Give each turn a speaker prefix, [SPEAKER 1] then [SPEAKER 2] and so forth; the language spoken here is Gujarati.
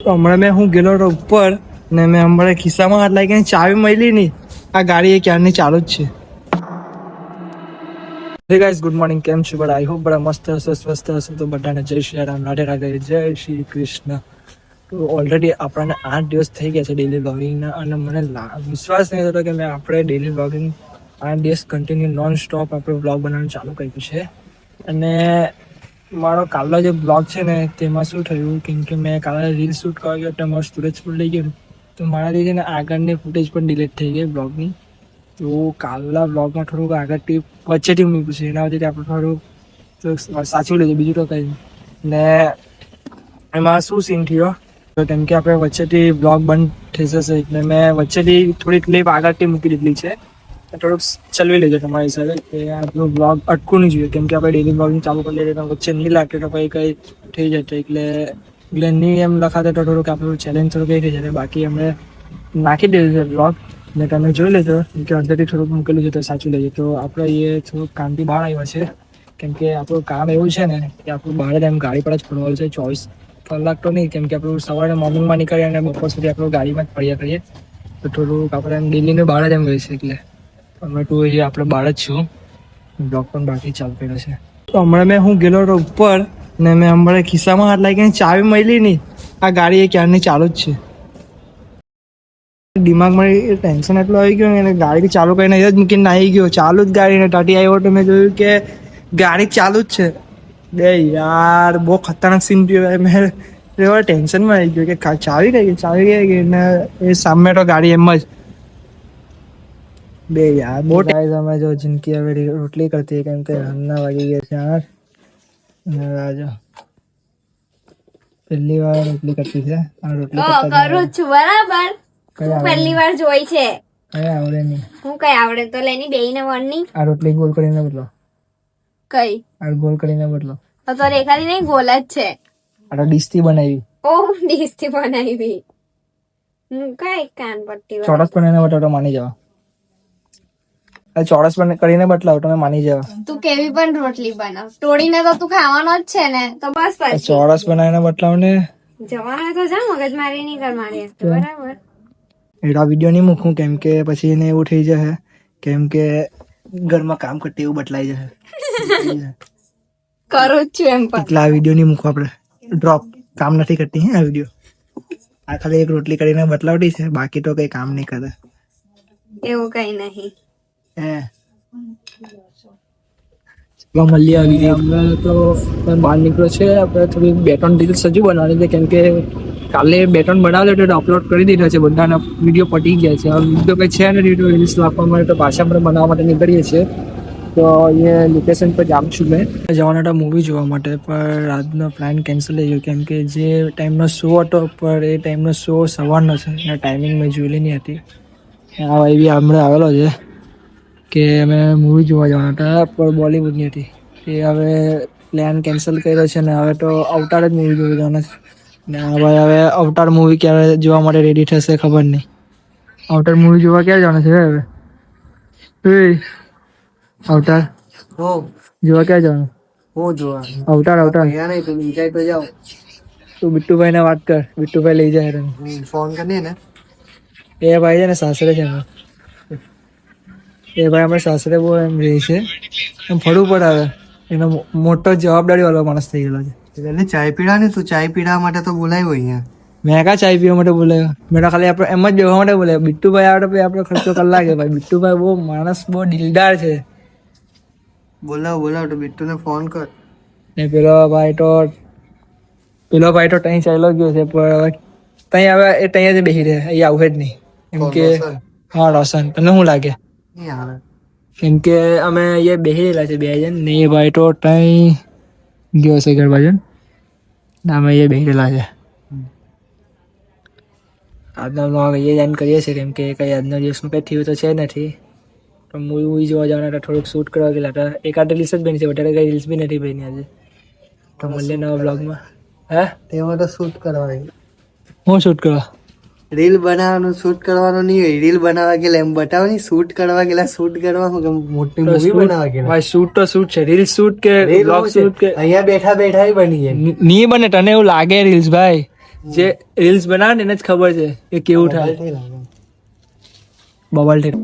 [SPEAKER 1] તો હમણાં મેં હું ગયેલો ઉપર ને મેં હમણાં ખિસ્સામાં હાથ લાગી ચાવી મળી નહીં. આ ગાડી એ ક્યારની ચાલુ જ છે. હે ગાઈસ, ગુડ મોર્નિંગ. કેમ છો બધા? આઈ હોપ બધા મસ્ત હશે, સ્વસ્થ હશે. તો બધાને જય શ્રી રામ, રાધે રાધે, જય શ્રી કૃષ્ણ. તો ઓલરેડી આપણને 8 દિવસ થઈ ગયા છે ડેલી બ્લોગિંગના, અને મને વિશ્વાસ નહીં થતો કે મેં આપણે ડેલી બ્લોગિંગ 8 દિવસ કન્ટિન્યુ નોન સ્ટોપ આપણે બ્લોગ બનાવવાનું ચાલુ કર્યું છે. અને મારો કાલનો જે બ્લોગ છે ને તેમાં શું થયું, કેમ કે મેં કાલે રીલ શૂટ કરવા ગયો તો મારું સ્ટોરેજ ફૂલ થઈ ગયું, તો મારાથી છે ને આગળની ફૂટેજ પણ ડિલીટ થઈ ગઈ બ્લોગની. તો કાલના બ્લોગમાં થોડુંક આગળથી વચ્ચેથી મૂક્યું છે, એના વચ્ચેથી આપણે થોડુંક સાચવી લેજો, બીજું તો કંઈ નહીં. ને એમાં શું સીન થયો, તો કેમ કે આપણે વચ્ચેથી બ્લોગ બંધ થઈ જશે એટલે મેં વચ્ચેથી થોડી ક્લિપ આગળથી મૂકી દીધેલી છે. થોડુંક ચલવી લેજો તમારી સાથે, કે આપણું બ્લોગ અટકવું નહીં જોઈએ, કેમ કે આપણે ડેલી બ્લોગિંગ ચાલુ કરી લઈએ તો વચ્ચે નહીં લાગતું તો કંઈ થઈ જશે. એટલે નહીં એમ લખાતે તો થોડુંક આપણું ચેલેન્જ થોડુંક થઈ જશે. બાકી અમે નાખી દીધું છે બ્લોગ, ને તમે જોઈ લેજો કે અંદરથી થોડુંક મૂકેલું છે તો સાચું લેજો. તો આપણે એ થોડુંક કામથી બહાર આવ્યા છે, કેમ કે આપણું કામ એવું છે ને કે આપણું બહાર એમ ગાડી પર જ ફરવાનું છે 24 કલાક તો નહીં, કેમ કે આપણું સવારે મોર્નિંગમાં નીકળીએ અને બપોર સુધી આપણું ગાડીમાં જ ફર્યા કરીએ. તો થોડુંક આપણે એમ દિલ્હીનું બહાર જ એમ ગઈ છે, એટલે અમે તો એ આપણે બહાર જ છું. બ્લોગ પણ બાકી ચાલુ કર્યો છે. તો હમણાં મેં હું ગયેલો હતો ઉપર ને મેં હમણાં ખિસ્સામાં હાથ લાગી ચાવી મળી નહીં. આ ગાડી એ ક્યારની ચાલુ જ છે. દિમાગમાં ટેન્શન એટલું આવી ગયું ને, ગાડી ચાલુ કરીને જ મૂકીને આવી ગયો. ચાલુ જ ગાડીને ટાટી આવ્યો તો મેં જોયું કે ગાડી ચાલુ જ છે. બે યાર, બહુ ખતરનાક સીન થયો. મેં એવા ટેન્શનમાં આવી ગયો કે ચાવી કઈ ગઈ ને એ સામે તો ગાડી એમ જ. બે યાર, બહુ ટાઈમ અમે જો જિંદગી હવે રોટલી કરતી, કેમ કે હમણાં વાગી ગયા છે 8. રાજો પહેલી વાર રોટલી કરતી છે. આ રોટલી
[SPEAKER 2] કરું છું બરાબર. તું પહેલી વાર જોઈ છે.
[SPEAKER 1] કઈ આવડે નહીં.
[SPEAKER 2] હું કઈ આવડે તો લેની બેયને વણની.
[SPEAKER 1] આ રોટલી ગોલ કરીને બદલો.
[SPEAKER 2] કઈ
[SPEAKER 1] આ ગોલ કરીને બદલો.
[SPEAKER 2] તો રેખાની નહીં, ગોલ જ છે.
[SPEAKER 1] આ તો ડીશથી બનાવી.
[SPEAKER 2] ઓહ, ડીશ થી બનાવી. કઈ કાન પટ્ટી
[SPEAKER 1] ચોરસ કરીને બતાવો તો માની જાવ. આ ચોરસ કરીને બતલાવ તમે માની જાવ.
[SPEAKER 2] તું કેવી પણ રોટલી બનાવ, તોડીને તો તું ખાવાનો જ છે ને, તો બસ પછી
[SPEAKER 1] ચોરસ બનાવીને બતલાવ ને.
[SPEAKER 2] જવાના તો જા, મગજ મારી નહીં કર મારી. બરાબર.
[SPEAKER 1] એડા વિડીયો નહીં મૂકું, કેમ કે પછી એને એવું થઈ જશે, કેમ કે ઘરમાં કામ કરતી એવું બતલાઈ જશે.
[SPEAKER 2] કરું જ છું એમ પણ.
[SPEAKER 1] એટલે આ વિડીયો નહીં મૂકવું, આપણે ડ્રોપ. કામ નથી કરતી હે આ વિડીયો. આ ખાલી એક રોટલી કરીને બતલાવતી છે, બાકી તો કઈ કામ નહીં કરે.
[SPEAKER 2] એવું કઈ નહીં.
[SPEAKER 1] હે ચલો મળીએ. આવી ગઈ અમે તો બહાર નીકળ્યો છે. આપણે થોડી 2-3 રીલ્સ હજુ બનાવવાની છે, કેમ કે કાલે 2-3 બનાવેલો તો અપલોડ કરી દીધા છે. બધાના વિડીયો પટી ગયા છે. હવે વિડીયો કંઈ છે ને રીલ્સ નાખવા માટે, તો પાછા આપણે બનાવવા માટે નીકળીએ છીએ. તો એ લોકેશન પર જાઉં છું મેં જવાના હતા મૂવી જોવા માટે, પણ રાતનો પ્લાન કેન્સલ થઈ ગયો, કેમ કે જે ટાઈમનો શો હતો પણ એ ટાઈમનો શો સવારનો છે અને ટાઈમિંગ મેં જોયેલી નહીં હતી. આ ભાઈ બી હમણાં આવેલો છે કે અમે મૂવી જોવા જવાના હતા, પણ બોલિવૂડની હતી. એ હવે પ્લાન કેન્સલ કર્યો છે ને હવે તો અવતાર જ મૂવી જોવા જવાના છે. ને આ ભાઈ હવે અવતાર મૂવી ક્યારે જોવા માટે રેડી થશે ખબર નહીં. અવતાર મૂવી જોવા ક્યારે જવાના છે હવે? અવતાર જોવા ક્યાં જવાનું? હું જોવા અવતાર તું બિટ્ટુભાઈને વાત કર, બિટ્ટુભાઈ લઈ જાય તને. ફોન કરી ને. એ ભાઈ છે ને સાસરે છે એમ. એ ભાઈ આપણે સાસરે બહુ એમ રહે છે, એમ ફરવું પડે. હવે એનો મોટો જવાબદારી વાળો માણસ થઈ ગયેલો છે.
[SPEAKER 3] એટલે ચાય પીડા ને, તું ચાય પીડા માટે તો બોલાવ્યો અહીંયા.
[SPEAKER 1] મેં કા ચાય પીવા માટે બોલાવ્યો? મેં તો ખાલી આપણે એમ જ બેસવા માટે બોલાવ્યો. બિટ્ટુભાઈ આવે તો આપણે ખર્ચો કરી લાગે. ભાઈ બિટ્ટુભાઈ બહુ માણસ બહુ દિલદાર છે.
[SPEAKER 3] બોલાવ તો બિટ્ટુને ફોન કર.
[SPEAKER 1] ને પેલો ભાઈ તો ત્યાં ચાલ્યો ગયો છે, પણ હવે ત્યાં હવે એ ત્યાં જ બેસી રહે, એ આવું જ નહીં. એમ કે હા, રોશન તને શું લાગે? કેમ કે અમે અહીંયા બેસેલા છે 2 જણ, ને એ ભાઈ તો ત્યાં ગયો છે ઘર બાજુ, ને અમે અહીંયા બેસેલા છે. આજનો બ્લોગ અહીંયા જ કરીએ છીએ, કેમ કે કંઈ આજના દિવસમાં કંઈ થયું તો છે નથી. તો મૂવી જોવા જવાના હતા, થોડુંક શૂટ કરવા ગયેલા હતા. એકાદ રીલ્સ જ બની છે, વધારે કંઈ રીલ્સ બી નથી બની આજે. તો મળીએ નવા બ્લોગમાં. હે
[SPEAKER 3] તેમાં તો શૂટ કરવાનું.
[SPEAKER 1] હું શૂટ કરવા?
[SPEAKER 3] રીલ બનાવવાનું, શૂટ કરવાનું નહીં હોય. રીલ બનાવવા ગયેલા એમ બતાવવાની, શૂટ કરવા ગયેલા શૂટ કરવા. મોટી મૂવી બનાવવા ગયેલા.
[SPEAKER 1] ભાઈ શૂટ તો શૂટ છે, રીલ શૂટ કે બ્લોગ શૂટ કે
[SPEAKER 3] અહીંયા બેઠા બેઠા બની જાય.
[SPEAKER 1] નહીં બને. તને એવું લાગે રીલ્સ ભાઈ? જે રીલ્સ બનાવે ને એને જ ખબર છે કે કેવું થાય
[SPEAKER 3] થઈ લાગે.
[SPEAKER 1] Bubble tap